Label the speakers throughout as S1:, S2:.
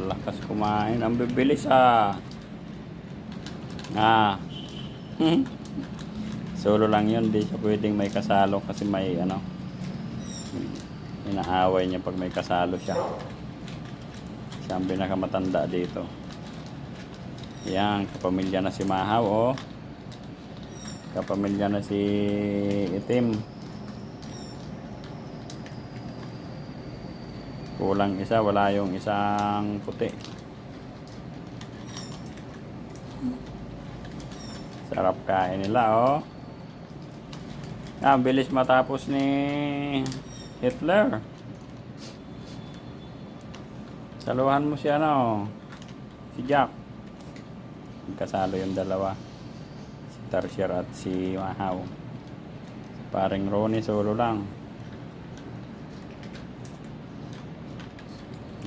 S1: Lakas kumain. Ang bibilis ah. Ah. Solo lang yun. Di siya pwedeng may kasalo kasi may ano. Inaaway niya pag may kasalo siya. Siya ang pinakamatanda dito. Yan. Kapamilya na si Mahaw oh. Kapamilya na si Itim. Kulang isa, wala yung isang puti. Sarap kain nila oh. Bilis matapos ni Hitler. Saluhan mo si ano, si Jack. Kasalo yung dalawa. Si Tarsier at si Mahaw. Paring Ronnie solo lang.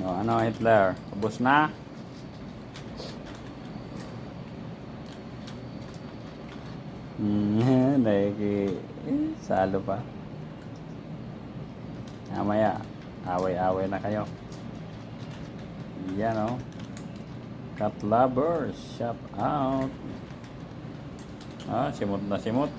S1: O, ano Hitler? Ubus na? Salo pa. Mamaya, away-away na kayo. Yan o. Cat lovers, shop out. Simot na simot.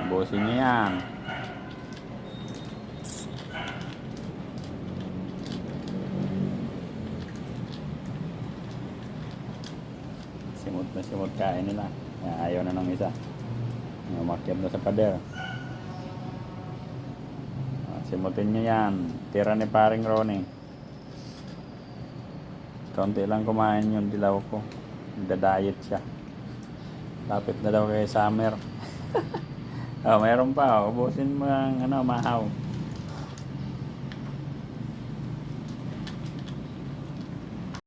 S1: Ubusin niyo yan. Simot na simot kain nila. Ayaw na ng isa. Umakyat na sa pader. Simutin niyo yan. Tira ni paring Ronnie. Kaunti lang kumain yung dilaw ko. Nagda-diet siya. Lapit na daw kay summer. Mayroon pa. Ubusin mo ang Mahaw.